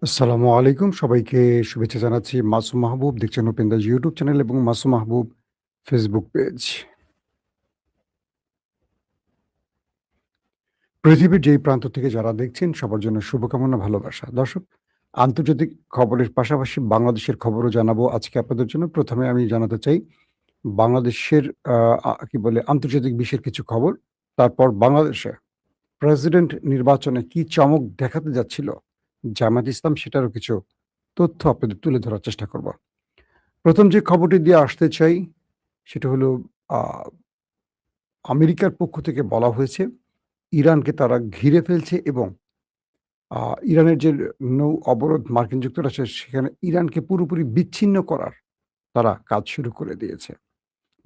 আসসালামু আলাইকুম। সবাইকে শুভেচ্ছা জানাচ্ছি। মাসুম মাহবুব দেখছেন ওপেন দাজ ইউটিউব চ্যানেল এবং মাসুম মাহবুব ফেসবুক পেজ। পৃথিবীর যেই প্রান্ত থেকে যারা দেখছেন সবার জন্য শুভকামনা, ভালোবাসা। দর্শক, আন্তর্জাতিক খবরের পাশাপাশি বাংলাদেশের খবরও জানাবো আজকে আপনাদের জন্য। ১ম এ আমি জানাতে চাই বাংলাদেশের আ আ কি বলে আন্তর্জাতিক বিশ্বের কিছু খবর। তারপর বাংলাদেশে প্রেসিডেন্ট নির্বাচনে কি চমক দেখাতে যাচ্ছিল জামায়াত ইসলাম সেটারও কিছু তথ্য আপনাদের তুলে ধরার চেষ্টা করব। ১ম যে খবরটি দিয়ে আসতে চাই সেটা হলো আ আমেরিকার পক্ষ থেকে বলা হয়েছে ইরানকে তারা ঘিরে ফেলছে এবং আ ইরানের যে নৌ অবরোধ মার্কিন যুক্তরাষ্ট্রের সেখানে ইরানকে পুরোপুরি বিচ্ছিন্ন করার তারা কাজ শুরু করে দিয়েছে।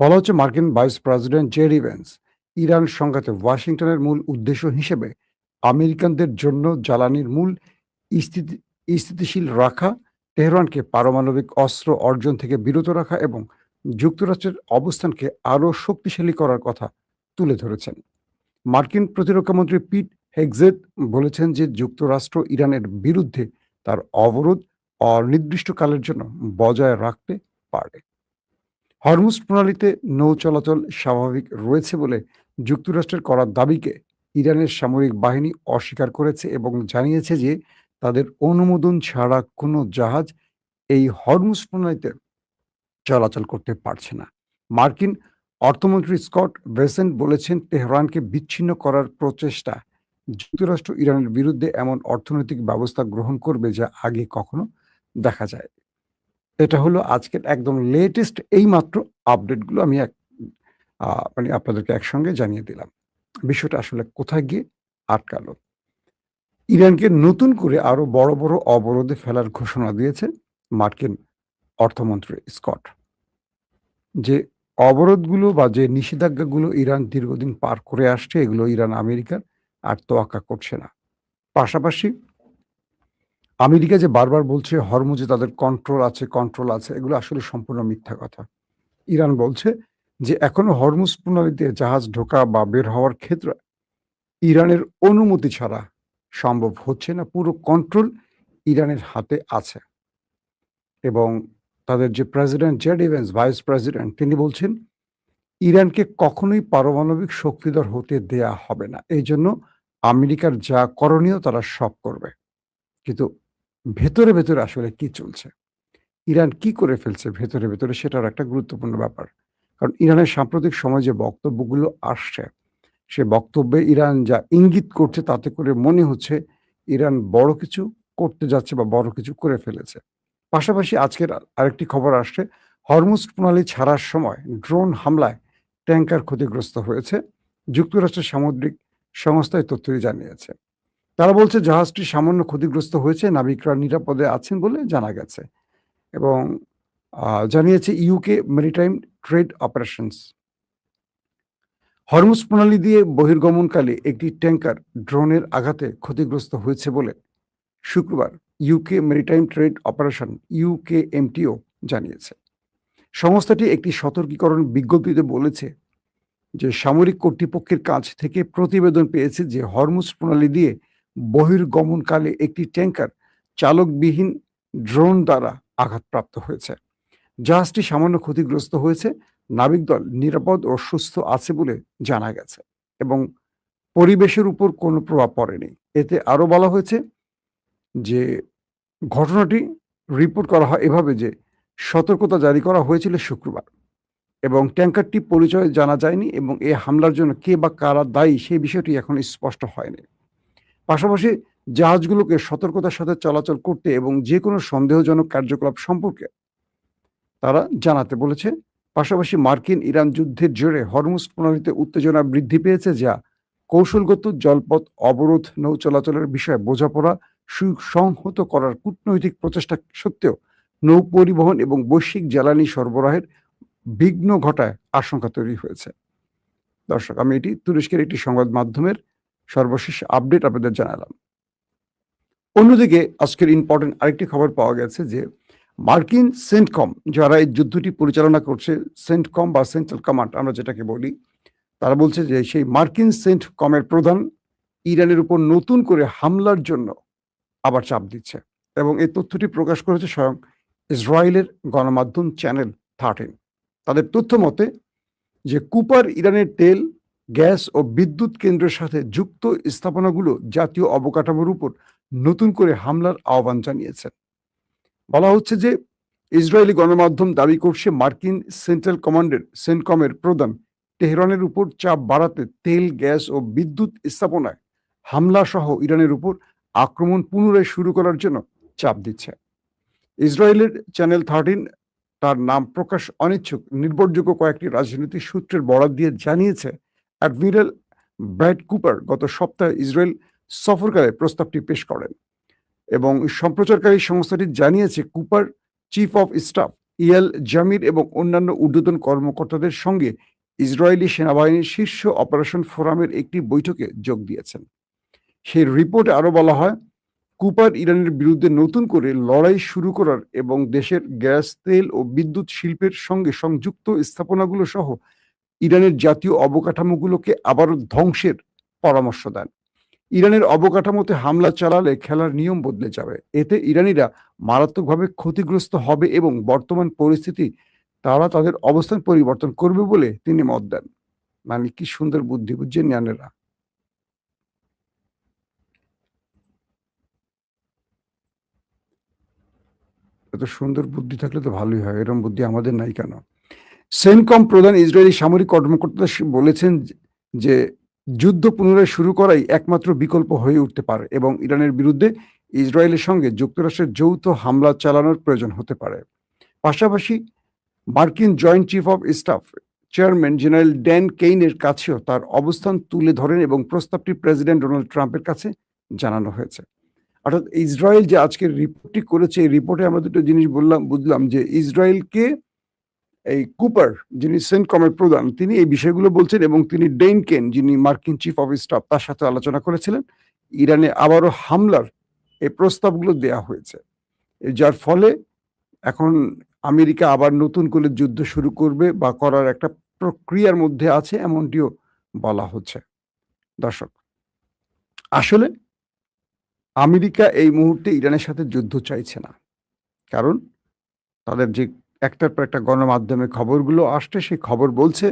বলা হচ্ছে মার্কিন vice president JD Vance Iran সংঘাতে ওয়াশিংটনের মূল উদ্দেশ্য হিসেবে আমেরিকানদের জন্য জ্বালানির মূল স্থিতি স্থিতিশীল রাখা, তেহরানকে পারমাণবিক অস্ত্র অর্জন থেকে বিরত রাখা এবং যুক্তরাষ্ট্রের অবস্থানকে আরও শক্তিশালী করার কথা তুলে ধরেছেন। মার্কিন প্রতিরক্ষামন্ত্রী পিট হেগজেত বলেছেন যে যুক্তরাষ্ট্র ইরানের বিরুদ্ধে তার অবরোধ অনির্দিষ্টকালের জন্য বজায় রাখতে পারে। হরমুজ প্রণালীতে নৌ চলাচল স্বাভাবিক রয়েছে বলে যুক্তরাষ্ট্রের করা দাবিকে ইরানের সামরিক বাহিনী অস্বীকার করেছে এবং জানিয়েছে যে তাদের অনুমোদন ছাড়া কোনো জাহাজ এই হরমুজ প্রণালীতে চলাচল করতে পারছে না। মার্কিন অর্থমন্ত্রী স্কট বেসেন্ট বলেছেন তেহরানকে বিচ্ছিন্ন করার প্রচেষ্টা যুক্তরাষ্ট্র ইরানের বিরুদ্ধে এমন অর্থনৈতিক ব্যবস্থা গ্রহণ করবে যা আগে কখনো দেখা যায়। এটা হলো আজকের একদম লেটেস্ট এইমাত্র আপডেটগুলো আমি মানে আপনাদেরকে একসঙ্গে জানিয়ে দিলাম। বিষয়টা আসলে কোথায় গিয়ে আটকালো? ইরানকে নতুন করে আরো বড়, বড় অবরোধে ফেলার ঘোষণা দিয়েছে মার্কিন অর্থমন্ত্রী স্কট। যে অবরোধগুলো বা যে নিষেধাজ্ঞাগুলো ইরান দীর্ঘদিন পার করে আসছে এগুলো ইরান আমেরিকার আর তোয়াক্কা করছে না। পাশাপাশি আমেরিকা যে বারবার বলছে হরমুজে তাদের কন্ট্রোল আছে এগুলো আসলে সম্পূর্ণ মিথ্যা কথা। ইরান বলছে যে এখনো হরমুজ প্রণালীতে জাহাজ ঢোকা বা বের হওয়ার ক্ষেত্রে ইরানের অনুমতি ছাড়া সম্ভব হচ্ছে না। পুরো কন্ট্রোল ইরানের হাতে আছে এবং তাদের যে president JD Vance vice president তিনি বলছেন ইরানকে কখনোই পারমাণবিক শক্তিধর হতে দেয়া হবে না। এইজন্য আমেরিকার যা করণীয় তারা সব করবে। কিন্তু ভেতরে, ভেতরে আসলে কি চলছে? ইরান কি করে ফেলছে ভেতরে, ভেতরে সেটার একটা গুরুত্বপূর্ণ ব্যাপার। কারণ ইরানের সাম্প্রতিক সময়ে যে বক্তব্যগুলো আসছে, সে বক্তব্যে ইরান যা ইঙ্গিত করছে তাতে করে মনে হচ্ছে ইরান বড় কিছু করতে যাচ্ছে বা বড় কিছু করে ফেলেছে। পাশাপাশি আজকের আরেকটি খবর আসছে, হরমুজ প্রণালী ছাড়ার সময় ড্রোন হামলায় ট্যাংকার ক্ষতিগ্রস্ত হয়েছে। যুক্তরাষ্ট্রের সামুদ্রিক সংস্থা এই তথ্যই জানিয়েছে। তারা বলছে জাহাজটি সামান্য ক্ষতিগ্রস্ত হয়েছে, নাবিকরা নিরাপদে আছেন বলে জানা গেছে এবং জানিয়েছে UK maritime trade operations. Hormuz প্রণালী দিয়ে বহির্গমনকালে একটি ট্যাংকার ড্রোনের আঘাতে ক্ষতিগ্রস্ত হয়েছে বলে শুক্রবার UK maritime trade operation UKMTO জানিয়েছে। সংস্থাটি একটি সতর্কীকরণ বিজ্ঞপ্তিতে বলেছে যে সামরিক কর্তৃপক্ষের কাছ থেকে প্রতিবেদন পেয়েছে যে হরমুজ প্রণালী দিয়ে বহির্গমনকালে একটি ট্যাংকার চালকবিহীন ড্রোন দ্বারা আঘাতপ্রাপ্ত হয়েছে। জাহাজটি সামান্য ক্ষতিগ্রস্ত হয়েছে, নাবিকদল নিরাপদ ও সুস্থ আছে বলে জানা গেছে এবং পরিবেশের উপর কোনো প্রভাব পড়েনি। এতে আরও বলা হয়েছে যে ঘটনাটি রিপোর্ট করা হয় এভাবে যে সতর্কতা জারি করা হয়েছিল শুক্রবার এবং ট্যাংকারটি পরিচয় জানা যায়নি এবং এ হামলার জন্য কে বা কারা দায়ী সেই বিষয়টি এখন স্পষ্ট হয়নি। পাশাপাশি জাহাজগুলোকে সতর্কতার সাথে চলাচল করতে এবং যে কোনো সন্দেহজনক কার্যকলাপ সম্পর্কে তারা জানাতে বলেছে। পাশাপাশি মার্কিন ইরান যুদ্ধের জেরে হরমুজ প্রণালীতে উত্তেজনা বৃদ্ধি পেয়েছে যা কৌশলগত জলপথ অবরোধ নৌ চলাচলের বিষয়ে বোঝাপড়া সুসংহত করার কূটনৈতিক প্রচেষ্টা সত্ত্বেও নৌ পরিবহন এবং বৈশ্বিক জ্বালানি সরবরাহের বিঘ্ন ঘটায় আশঙ্কা তৈরি হয়েছে। দর্শক, আমি এটি তুরস্কের একটি সংবাদ মাধ্যমের সর্বশেষ আপডেট আপনাদের জানালাম। অন্যদিকে আজকের ইম্পর্টেন্ট আরেকটি খবর পাওয়া গেছে যে মার্কিন সেন্টকম যারা এই যুদ্ধটি পরিচালনা করছে, সেন্টকম বা সেন্ট্রাল কমান্ড আমরা যেটাকে বলি, তারা বলছে যে সেই মার্কিন সেন্টকমের প্রধান ইরানের উপর নতুন করে হামলার জন্য আবার চাপ দিচ্ছে। এবং এই তথ্যটি প্রকাশ করেছে স্বয়ং ইসরায়েলের গণমাধ্যম চ্যানেল 13। তাদের তথ্য মতে যে কুপার ইরানের তেল, গ্যাস ও বিদ্যুৎ কেন্দ্রের সাথে যুক্ত স্থাপনাগুলো জাতীয় অবকাঠামোর উপর নতুন করে হামলার আহ্বান জানিয়েছেন। বলা হচ্ছে যে ইসরায়েলি গণমাধ্যম দাবি করছে মার্কিন সেন্ট্রাল কমান্ডের সেন্টকমের প্রধান তেহরানের উপর চাপ বাড়াতে তেল, গ্যাস ও বিদ্যুৎ স্থাপনায় হামলা সহ ইরানের উপর আক্রমণ পুনরায় শুরু করার জন্য চাপ দিচ্ছে। ইসরায়েলের চ্যানেল 13 তার নাম প্রকাশ অনিচ্ছুক নির্ভরযোগ্য কয়েকটি রাজনৈতিক সূত্রের বরাত দিয়ে জানিয়েছে, অ্যাডমিরাল ব্র্যাড কুপার গত সপ্তাহে ইসরায়েল সফরকালে প্রস্তাবটি পেশ করেন এবং সম্প্রচারকারী সংস্থাটি জানিয়েছে Cooper chief of staff Eyal Zamir এবং অন্যান্য ঊর্ধ্বতন কর্মকর্তাদের সঙ্গে ইসরায়েলি সেনাবাহিনীর শীর্ষ অপারেশন ফোরামের একটি বৈঠকে যোগ দিয়েছেন। সেই রিপোর্টে আরো বলা হয়, কুপার ইরানের বিরুদ্ধে নতুন করে লড়াই শুরু করার এবং দেশের গ্যাস, তেল ও বিদ্যুৎ শিল্পের সঙ্গে সংযুক্ত স্থাপনাগুলো সহ ইরানের জাতীয় অবকাঠামোগুলোকে আবারও ধ্বংসের পরামর্শ দেন। ইরানের অবকাঠামোতে হামলা চালালে খেলার নিয়ম বদলে যাবে। এতে ইরানিরা মারাত্মকভাবে ক্ষতিগ্রস্ত হবে এবং বর্তমান পরিস্থিতি তারা তাদের অবস্থান পরিবর্তন করবে বলে তিনি মত দেন। মানে কি সুন্দর বুদ্ধি, বুঝছেন ইয়ানেরা? এত সুন্দর বুদ্ধি থাকলে তো ভালোই হয়, এরকম বুদ্ধি আমাদের নাই কেন? সেনকম প্রধান ইসরায়েলি সামরিক কর্মকর্তা বলেছেন যে যুদ্ধ পুনরায় শুরু করাই একমাত্র বিকল্প হয়ে উঠতে পারে এবং ইরানের বিরুদ্ধে ইসরায়েলের সঙ্গে যুক্তরাষ্ট্রের যৌথ হামলা চালানোর প্রয়োজন হতে পারে। পাশাপাশি মার্কিন joint chief of staff chairman general Dan কেইনের কাছেও তার অবস্থান তুলে ধরেন এবং প্রস্তাবটি প্রেসিডেন্ট ডোনাল্ড ট্রাম্পের কাছে জানানো হয়েছে। অর্থাৎ ইসরায়েল যে আজকের রিপোর্টটি করেছে, এই রিপোর্টে আমরা দুটো জিনিস বুঝলাম যে ইসরায়েলকে এই কুপার, যিনি সেন্টকমের প্রধান, তিনি এই বিষয়গুলো বলছেন এবং তিনি ডেইন কেন, যিনি মার্কিন চিফ অফ স্টাফ, তার সাথে আলোচনা করেছিলেন। ইরানে আবারও হামলার এই প্রস্তাবগুলো দেয়া হয়েছে, যার ফলে এখন আমেরিকা আবার নতুন করে যুদ্ধ শুরু করবে বা করার একটা প্রক্রিয়ার মধ্যে আছে, এমনটিও বলা হচ্ছে। দর্শক, আসলে আমেরিকা এই মুহূর্তে ইরানের সাথে যুদ্ধ চাইছে না, কারণ তাদের যে একটার পর একটা গণমাধ্যমে খবরগুলো আসছে, সেই খবর বলছে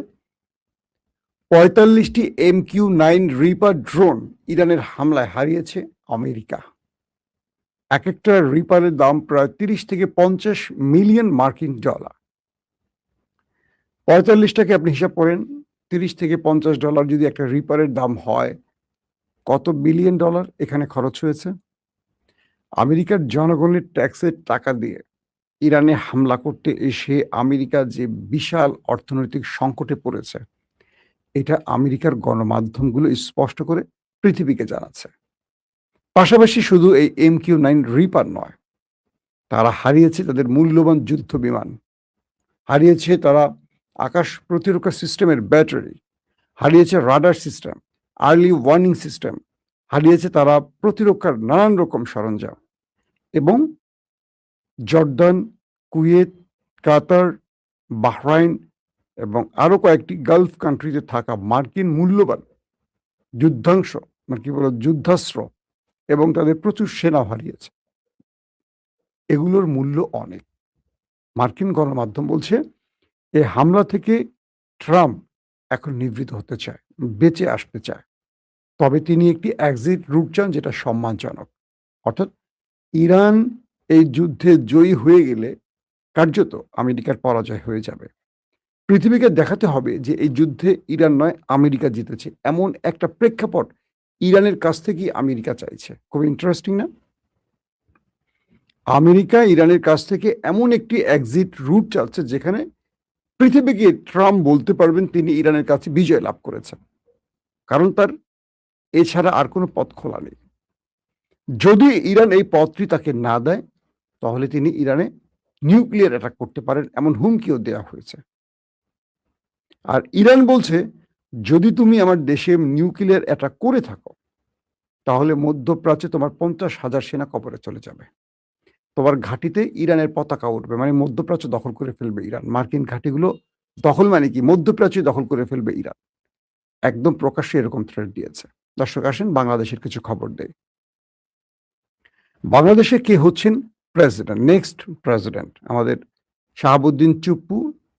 45টি MQ-9 রিপার ড্রোন ইরানের হামলায় হারিয়েছে আমেরিকা। এক একটা রিপারের দাম প্রায় 30 থেকে 50 মিলিয়ন মার্কিন ডলার। 45টাকে আপনি হিসাব করেন, 30 থেকে $50 যদি একটা রিপারের দাম হয়, কত বিলিয়ন ডলার এখানে খরচ হয়েছে। আমেরিকার জনগণের ট্যাক্সের টাকা দিয়ে ইরানে হামলা করতে এসে আমেরিকা যে বিশাল অর্থনৈতিক সংকটে পড়েছে, এটা আমেরিকার গণমাধ্যমগুলো স্পষ্ট করে পৃথিবীকে জানাচ্ছে। পাশাপাশি শুধু এই MQ-9 রিপার নয়, তারা হারিয়েছে তাদের মূল্যবান যুদ্ধ বিমান, হারিয়েছে তারা আকাশ প্রতিরক্ষা সিস্টেমের ব্যাটারি, হারিয়েছে radar system, early warning system, হারিয়েছে তারা প্রতিরক্ষার নানান রকম সরঞ্জাম এবং জর্দান, কুয়েত, কাতার, বাহরাইন এবং আরো কয়েকটি গালফ কান্ট্রিতে থাকা মার্কিন মূল্যবান যুদ্ধাংশ, মানে কি বলো, যুদ্ধাস্ত্র এবং তাদের প্রচুর সেনা হারিয়েছে। এগুলোর মূল্য অনেক। মার্কিন গণমাধ্যম বলছে এই হামলা থেকে ট্রাম্প এখন নিবৃত হতে চায়, বেঁচে আসতে চায়। তবে তিনি একটি এক্সিট রুট চান যেটা সম্মানজনক। অর্থাৎ ইরান এই যুদ্ধে জয়ী হয়ে গেলে কার্যত আমেরিকার পরাজয় হয়ে যাবে। পৃথিবীকে দেখাতে হবে যে এই যুদ্ধে ইরান নয়, আমেরিকা জিতেছে, এমন একটা প্রেক্ষাপট ইরানের কাছ থেকেই আমেরিকা চাইছে। খুব ইন্টারেস্টিং না? আমেরিকা ইরানের কাছ থেকে এমন একটি এক্সিট রুট চাচ্ছে যেখানে পৃথিবীকে ট্রাম্প বলতে পারবেন তিনি ইরানের কাছে বিজয় লাভ করেছেন, কারণ তার এছাড়া আর কোনো পথ খোলা নেই। যদি ইরান এই পথটি তাকে না দেয়, তাহলে তিনি ইরানে নিউক্লিয়ার অ্যাটাক করতে পারেন, এমন হুমকিও দেওয়া হয়েছে। আর ইরান বলছে, যদি তুমি আমার দেশে নিউক্লিয়ার অ্যাটাক করে থাকো, তাহলে মধ্যপ্রাচ্যে তোমার 50,000 সেনা কবরে চলে যাবে, তোমার ঘাঁটিতে ইরানের পতাকা উঠবে, মানে মধ্যপ্রাচ্য দখল করে ফেলবে ইরান। মার্কিন ঘাঁটিগুলো দখল মানে কি, মধ্যপ্রাচ্য দখল করে ফেলবে ইরান। একদম প্রকাশ্যে এরকম থ্রেট দিয়েছে। দর্শক, আসেন বাংলাদেশের কিছু খবর দেই। বাংলাদেশে কে হচ্ছেন প্রেসিডেন্ট, নেক্সট প্রেসিডেন্ট? আমাদের শাহাবুদ্দিন চুপ্পু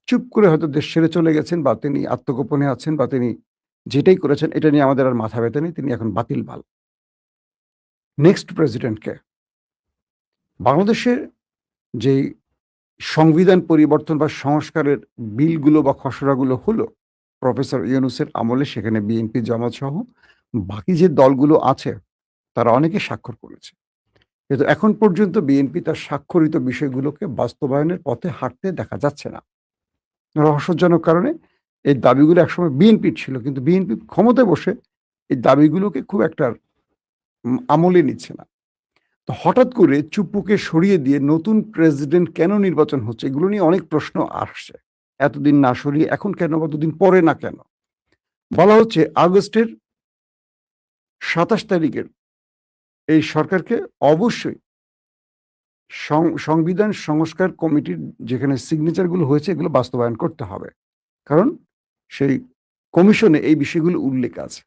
চুপ করে হয়তো দেশ ছেড়ে চলে গেছেন, বা তিনি আত্মগোপনে আছেন, বা তিনি যেটাই করেছেন এটা নিয়ে আমাদের আর মাথা ব্যথা নেই। তিনি এখন বাতিল মাল। নেক্সট প্রেসিডেন্ট কে? বাংলাদেশের যেই সংবিধান পরিবর্তন বা সংস্কারের বিলগুলো বা খসড়াগুলো হলো প্রফেসর ইউনূসের আমলে, সেখানে বিএনপি, জামাত সহ বাকি যে দলগুলো আছে তারা অনেকে স্বাক্ষর করেছে। কিন্তু এখন পর্যন্ত বিএনপি তার স্বাক্ষরিত বিষয়গুলোকে বাস্তবায়নের পথে হাঁটতে দেখা যাচ্ছে না। রহস্যজনক কারণে এই দাবিগুলো একসময় বিএনপির ছিল, কিন্তু বিএনপি ক্ষমতায় বসে এই দাবিগুলোকে খুব একটা আমলে নিচ্ছে না। তো হঠাৎ করে চুপ্পুকে সরিয়ে দিয়ে নতুন প্রেসিডেন্ট কেন নির্বাচন হচ্ছে, এগুলো নিয়ে অনেক প্রশ্ন আসছে। এতদিন না সরিয়ে এখন কেন, কতদিন পরে না কেন? বলা হচ্ছে আগস্টের ২৭ তারিখের এই সরকারকে অবশ্যই সংবিধান সংস্কার কমিটির যেখানে সিগনেচার গুলো হয়েছে এগুলো বাস্তবায়ন করতে হবে। কারণ সেই কমিশনে এই বিষয়গুলো উল্লেখ আছে।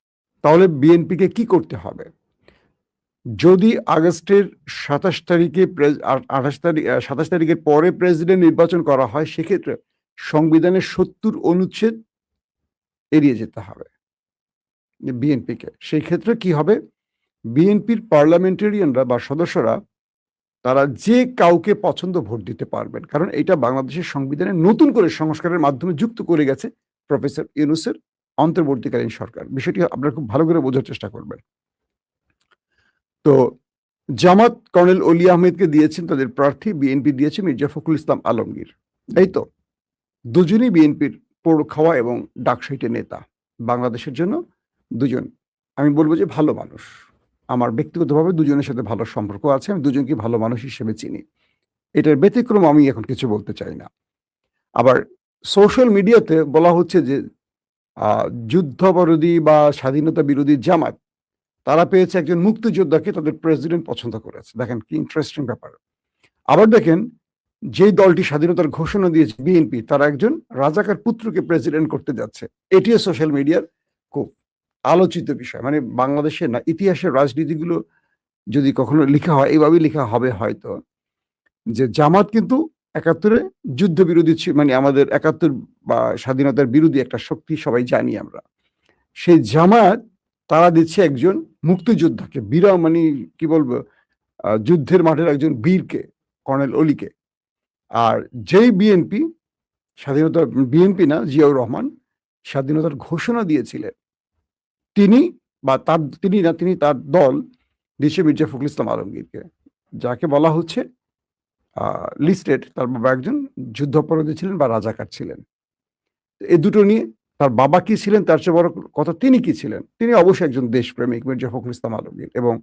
তাহলে বিএনপিকে কি করতে হবে? যদি আগস্টের ২৭ তারিখে ২৭ তারিখের পরে প্রেসিডেন্ট নির্বাচন করা হয়, সেক্ষেত্রে সংবিধানের ৭০ অনুচ্ছেদ এড়িয়ে যেতে হবে বিএনপিকে। সেই ক্ষেত্রে কি হবে? বিএনপির পার্লামেন্টেরিয়ানরা বা সদস্যরা তারা যে কাউকে পছন্দ ভোট দিতে পারবেন। কারণ এটা বাংলাদেশের সংবিধানে নতুন করে সংস্কারের মাধ্যমে যুক্ত করে গেছে প্রফেসর ইউনূসের অন্তর্বর্তীকালীন সরকার। বিষয়টি আপনারা খুব ভালো করে বোঝার চেষ্টা করবেন। তো জামাত কর্নেল অলি আহমেদকে দিয়েছেন তাদের প্রার্থী, বিএনপি দিয়েছে মির্জা ফখরুল ইসলাম আলমগীর। এই তো দুজনই বিএনপির পোড় খাওয়া এবং ডাকসাইটে নেতা। বাংলাদেশের জন্য দুজন, আমি বলব যে ভালো মানুষ। আমার ব্যক্তিগতভাবে দুজনের সাথে ভালো সম্পর্ক আছে। আমি দুজনকে ভালো মানুষ হিসেবে চিনি। এটার ব্যতিক্রম আমি এখন কিছু বলতে চাই না। আবার সোশ্যাল মিডিয়াতে বলা হচ্ছে যে যুদ্ধাপরাধী বা স্বাধীনতা বিরোধী জামাত তারা পেয়েছে একজন মুক্তিযোদ্ধাকে তাদের প্রেসিডেন্ট পছন্দ করেছে। দেখেন কি ইন্টারেস্টিং ব্যাপার। আবার দেখেন যেই দলটি স্বাধীনতার ঘোষণা দিয়েছে বিএনপি, তারা একজন রাজাকার পুত্রকে প্রেসিডেন্ট করতে যাচ্ছে। এটিও সোশ্যাল মিডিয়ার খুব আলোচিত বিষয়। মানে বাংলাদেশের না, ইতিহাসের রাজনীতিগুলো যদি কখনো লিখা হয় এইভাবেই লিখা হবে হয়তো, যে জামাত কিন্তু ৭১-এ যুদ্ধবিরোধী মানে আমাদের ৭১ বা স্বাধীনতার বিরোধী একটা শক্তি, সবাই জানি আমরা। সেই জামাত তারা দিচ্ছে একজন মুক্তিযোদ্ধাকে, মানে কি বলবো, যুদ্ধের মাঠের একজন বীরকে, কর্নেল অলিকে। আর যেই বিএনপি স্বাধীনতা, বিএনপি না, জিয়াউর রহমান স্বাধীনতার ঘোষণা দিয়েছিলেন, তিনি বা তিনি তার দল দিচ্ছে মির্জা ফখরুল ইসলাম আলমগীরকে, যাকে বলা হচ্ছে লিস্টেড তার বাবা একজন যুদ্ধাপরাধী ছিলেন বা রাজাকার ছিলেন। এই দুটো নিয়ে তার বাবা কি ছিলেন, তার চেয়ে বড় কথা তিনি কি ছিলেন? তিনি অবশ্যই একজন দেশপ্রেমিক মির্জা ফখরুল ইসলাম আলমগীর, এবং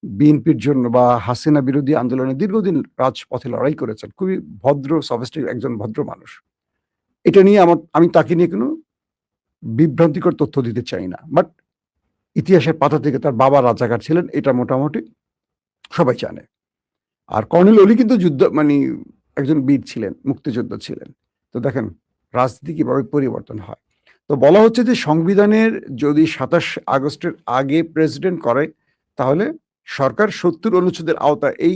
বিএনপির জন্য বা হাসিনা বিরোধী আন্দোলনে দীর্ঘদিন রাজপথে লড়াই করেছেন। খুবই ভদ্র, সফিস্টিক একজন ভদ্র মানুষ। এটা নিয়ে আমি তাকে নিয়ে কোনো বিভ্রান্তিকর তথ্য দিতে চাই না। বাট ইতিহাসের পাতা থেকে তার বাবা রাজাকার ছিলেন, এটা মোটামুটি সবাই জানে। আর কর্নেল অলি কিন্তু মানে একজন বীর ছিলেন, মুক্তিযোদ্ধা ছিলেন। তো দেখেন রাজনীতি কিভাবে পরিবর্তন হয়। তো বলা হচ্ছে যে সংবিধানের যদি ২৭ আগস্টের আগে প্রেসিডেন্ট করে, তাহলে সরকার ৭০ অনুচ্ছেদের আওতায় এই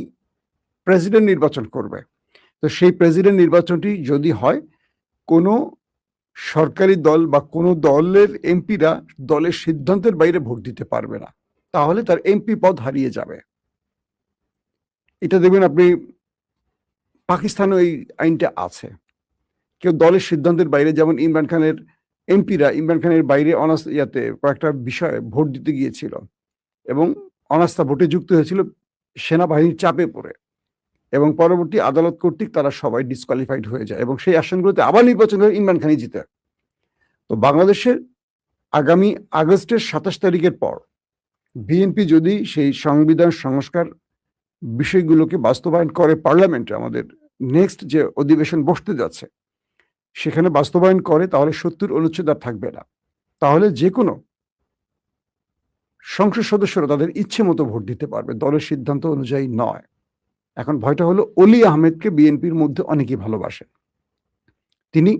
প্রেসিডেন্ট নির্বাচন করবে। তো সেই প্রেসিডেন্ট নির্বাচনটি যদি হয়, কোনো সরকারি দল বা কোনো দলের এমপিরা দলের সিদ্ধান্তের বাইরে ভোট দিতে পারবে না। তাহলে তার এমপি পদ হারিয়ে যাবে। এটা দেখবেন আপনি পাকিস্তানে এই আইনটা আছে। কেউ দলের সিদ্ধান্তের বাইরে, যেমন ইমরান খানের এমপিরা ইমরান খানের বাইরে কয়েকটা বিষয়ে ভোট দিতে গিয়েছিল এবং অনাস্থা ভোটে যুক্ত হয়েছিল সেনাবাহিনীর চাপে পড়ে, এবং পরবর্তী আদালত কর্তৃক তারা সবাই ডিসকোয়ালিফাইড হয়ে যায় এবং সেই আসনগুলোতে আবার নির্বাচন করে ইমরান খানই জিতে। তো বাংলাদেশের আগামী আগস্টের ২৭ তারিখের পর বিএনপি যদি সেই সংবিধান সংস্কার বিষয়গুলোকে বাস্তবায়ন করে পার্লামেন্টে, আমাদের নেক্সট যে অধিবেশন বসতে যাচ্ছে সেখানে বাস্তবায়ন করে, তাহলে ৭০ অনুচ্ছেদ আর থাকবে না। তাহলে যে কোনো সংসদ সদস্যরা তাদের ইচ্ছে মতো ভোট দিতে পারবে, দলের সিদ্ধান্ত অনুযায়ী নয়। এখন ভয়টা হলো অলি আহমেদকে বিএনপির মধ্যে অনেকেই ভালোবাসেন। তিনি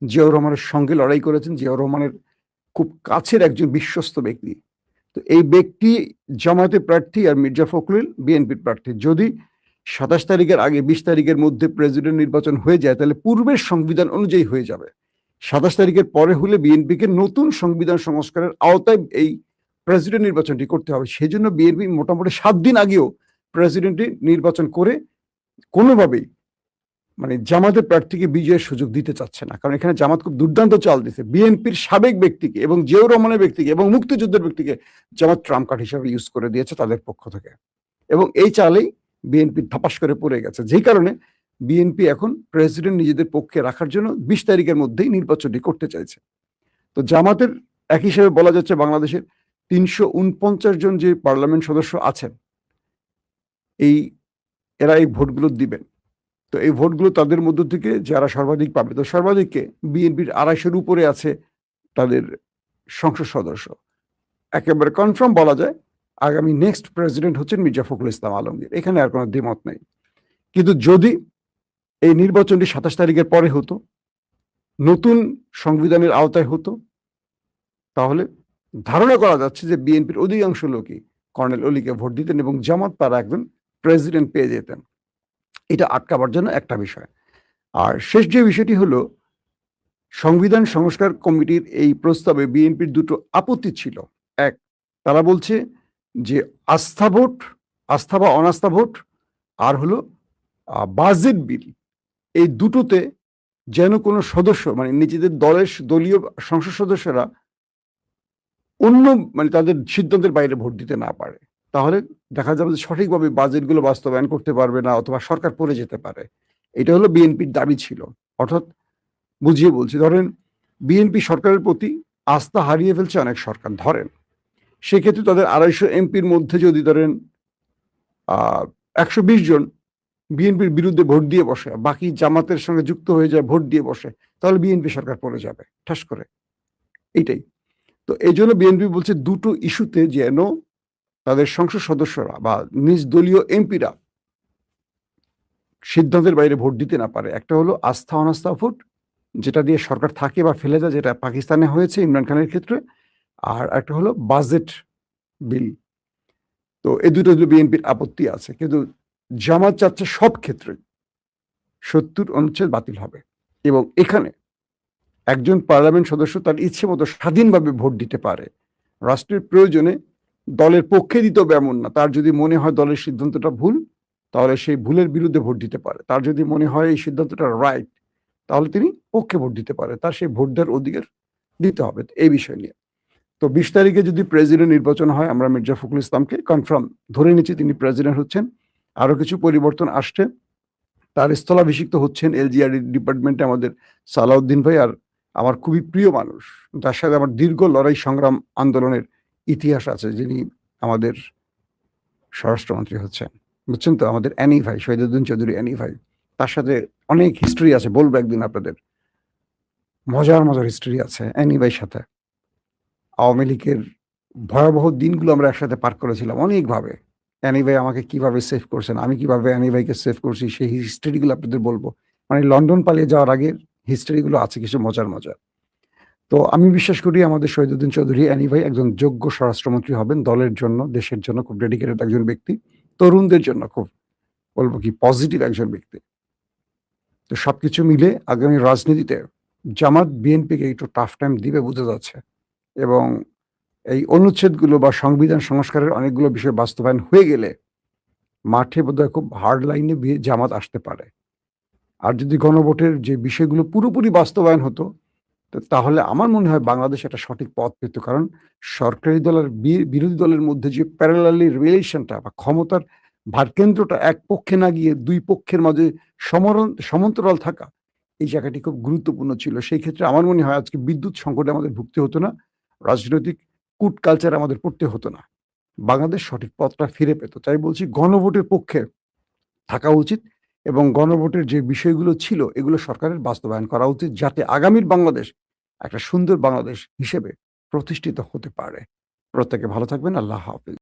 জিয়াউর রহমানের সঙ্গে লড়াই করেছেন, জিয়াউর রহমানের খুব কাছের একজন বিশ্বস্ত ব্যক্তি। তো এই ব্যক্তি জামাতে প্রার্থী আর মির্জা ফখরুল বিএনপির প্রার্থী। যদি ২৭ তারিখের আগে ২০ তারিখের মধ্যে প্রেসিডেন্ট নির্বাচন হয়ে যায় তাহলে পূর্বের সংবিধান অনুযায়ী হয়ে যাবে। ২৭ তারিখের পরে হলে বিএনপিকে নতুন সংবিধান সংস্কারের আওতায় এই প্রেসিডেন্ট নির্বাচনটি করতে হবে। সেজন্য বিএনপি মোটামুটি ৭ দিন আগেও প্রেসিডেন্টই নির্বাচন করে কোনোভাবেই মানে জামাতের প্রার্থীকে বিজয়ের সুযোগ দিতে চাচ্ছে না, কারণ এখানে জামাত খুব দুর্দান্ত চাল দিচ্ছে। বিএনপির সাবেক ব্যক্তিকে এবং জিয়াউর রহমানের ব্যক্তিকে এবং মুক্তিযুদ্ধের ব্যক্তিকে জামাত ট্রাম্প কার্ড হিসাবে ইউজ করে দিয়েছে তাদের পক্ষ থেকে, এবং এই চালেই বিএনপি ধপাস করে পড়ে গেছে। যেই কারণে বিএনপি এখন প্রেসিডেন্ট নিজেদের পক্ষে রাখার জন্য ২০ তারিখের মধ্যেই নির্বাচনটি করতে চাইছে। তো জামাতের এক হিসেবে বলা যাচ্ছে বাংলাদেশের ৩৪৯ জন যে পার্লামেন্ট সদস্য আছেন এরা এই ভোটগুলো দিবেন। তো এই ভোটগুলো তাদের মধ্য থেকে যারা সর্বাধিক পাবে, তো সর্বাধিককে বিএনপির ২৫০-এর উপরে আছে তাদের সংসদ সদস্য। একেবারে কনফার্ম বলা যায় আগামী নেক্সট প্রেসিডেন্ট হচ্ছেন মির্জা ফখরুল ইসলাম আলমগীর, এখানে আর কোনো দ্বিমত নেই। কিন্তু যদি এই নির্বাচনটি ২৭ তারিখের পরে হতো, নতুন সংবিধানের আওতায় হতো, তাহলে ধারণা করা যাচ্ছে যে বিএনপির অধিকাংশ লোকই কর্নেল অলিকে ভোট দিতেন এবং জামাত তারা একজন প্রেসিডেন্ট পেয়ে যেতেন। এটা আটকাবার জন্য একটা বিষয়। আর শেষ যে বিষয়টি হলো, সংবিধান সংস্কার কমিটির এই প্রস্তাবে বিএনপির দুটো আপত্তি ছিল। এক, তারা বলছে যে আস্থা ভোট, আস্থা বা অনাস্থা ভোট, আর হলো বাজেট বিল, এই দুটোতে যেন কোনো সদস্য মানে নিজেদের দলীয় সংসদ সদস্যরা অন্য মানে তাদের সিদ্ধান্তের বাইরে ভোট দিতে না পারে। তাহলে দেখা যাবে যে সঠিকভাবে বাজেটগুলো বাস্তবায়ন করতে পারবে না, অথবা সরকার পড়ে যেতে পারে। এটা হলো বিএনপির দাবি ছিল। অর্থাৎ বুঝিয়ে বলছি, ধরেন বিএনপি সরকারের প্রতি আস্থা হারিয়ে ফেলছে অনেক সরকার, ধরেন সেক্ষেত্রে তাদের ২৫০ এমপির মধ্যে যদি ধরেন ১২০ জন বিএনপির বিরুদ্ধে ভোট দিয়ে বসে, বাকি জামাতের সঙ্গে যুক্ত হয়ে যায়, ভোট দিয়ে বসে, তাহলে বিএনপি সরকার পড়ে যাবে ঠাস করে। এইটাই তো, এই জন্য বিএনপি বলছে দুটো ইস্যুতে যেন তাদের সংসদ সদস্যরা বা নিজ দলীয় এমপিরা সিদ্ধান্তের বাইরে ভোট দিতে না পারে। একটা হলো আস্থা অনাস্থা ভোট, যেটা দিয়ে সরকার থাকে বা ফেলে যায়, যেটা পাকিস্তানে হয়েছে ইমরান খানের ক্ষেত্রে, আর একটা হলো বাজেট বিল। তো এই দুটো বিএনপির আপত্তি আছে, কিন্তু জামাত চাচ্ছে সব ক্ষেত্রে ৭০ অনুচ্ছেদ বাতিল হবে, এবং এখানে একজন পার্লামেন্ট সদস্য তার ইচ্ছে মতো স্বাধীনভাবে ভোট দিতে পারে। রাষ্ট্রের প্রয়োজনে দলের পক্ষে দিতে হবে এমন না, তার যদি মনে হয় দলের সিদ্ধান্তটা ভুল তাহলে সেই ভুলের বিরুদ্ধে ভোট দিতে পারে, তার যদি মনে হয় এই সিদ্ধান্তটা রাইট তাহলে তিনি পক্ষে ভোট দিতে পারে, তার সেই ভোট দেওয়ার অধিকার দিতে হবে এই বিষয় নিয়ে। তো ২০ তারিখে যদি প্রেসিডেন্ট নির্বাচন হয়, আমরা মির্জা ফখরুল ইসলামকে কনফার্ম ধরে নিচ্ছি তিনি প্রেসিডেন্ট হচ্ছেন। আরো কিছু পরিবর্তন আসছে, তার স্থলাভিষিক্ত হচ্ছেন এলজিআরডি ডিপার্টমেন্টে আমাদের সালাউদ্দিন ভাই, আর আমার খুবই প্রিয় মানুষ, যার সাথে আমার দীর্ঘ লড়াই সংগ্রাম আন্দোলনের ইতিহাস আছে, যিনি আমাদের স্বরাষ্ট্রমন্ত্রী হচ্ছেন, বুঝছেন তো, আমাদের অ্যানি ভাই, শহীদুদ্দিন চৌধুরী অ্যানি ভাই। তার সাথে অনেক হিস্ট্রি আছে, বলবো একদিন আপনাদের, মজার মজার হিস্ট্রি আছে অ্যানি ভাইয়ের সাথে। আওয়ামী লীগের ভয়াবহ দিনগুলো আমরা একসাথে পার করেছিলাম অনেকভাবে। অ্যানি ভাই আমাকে কিভাবে সেভ করছেন, আমি কিভাবে অ্যানি ভাইকে সেভ করছি, সেই হিস্ট্রিগুলো আপনাদের বলবো। মানে লন্ডন পালিয়ে যাওয়ার আগের হিস্ট্রিগুলো আছে কিছু মজার মজার। তো আমি বিশ্বাস করি আমাদের শহীদুদ্দিন চৌধুরী অ্যানি ভাই একজন যোগ্য স্বরাষ্ট্রমন্ত্রী হবেন, দলের জন্য, দেশের জন্য খুব ডেডিকেটেড একজন ব্যক্তি, তরুণদের জন্য খুব বলবো কি পজিটিভ একজন ব্যক্তি। তো সবকিছু মিলে আগামী রাজনীতিতে জামাত বিএনপিকে একটু টাফ টাইম দিবে বোঝা যাচ্ছে, এবং এই অনুচ্ছেদগুলো বা সংবিধান সংস্কারের অনেকগুলো বিষয় বাস্তবায়ন হয়ে গেলে মাঠে বোধহয় খুব হার্ড লাইনে জামাত আসতে পারে। আর যদি গণভোটের যে বিষয়গুলো পুরোপুরি বাস্তবায়ন হতো, তাহলে আমার মনে হয় বাংলাদেশ একটা সঠিক পথ পেত। কারণ সরকারি দলের বিরোধী দলের মধ্যে যে প্যারালালি রিলেশনটা বা ক্ষমতার ভারকেন্দ্রটা এক পক্ষে না গিয়ে দুই পক্ষের মাঝে সমান্তরাল থাকা, এই জায়গাটি খুব গুরুত্বপূর্ণ ছিল। সেই ক্ষেত্রে আমার মনে হয় আজকে বিদ্যুৎ সংকটে আমাদের ভুগতে হতো না, রাজনৈতিক কুট কালচার আমাদের পড়তে হতো না, বাংলাদেশ সঠিক পথটা ফিরে পেত। তাই বলছি গণভোটের পক্ষে থাকা উচিত, এবং গণভোটের যে বিষয়গুলো ছিল এগুলো সরকারের বাস্তবায়ন করা উচিত, যাতে আগামীর বাংলাদেশ একটা সুন্দর বাংলাদেশ হিসেবে প্রতিষ্ঠিত হতে পারে। প্রত্যেকে ভালো থাকবেন। আল্লাহ হাফেজ।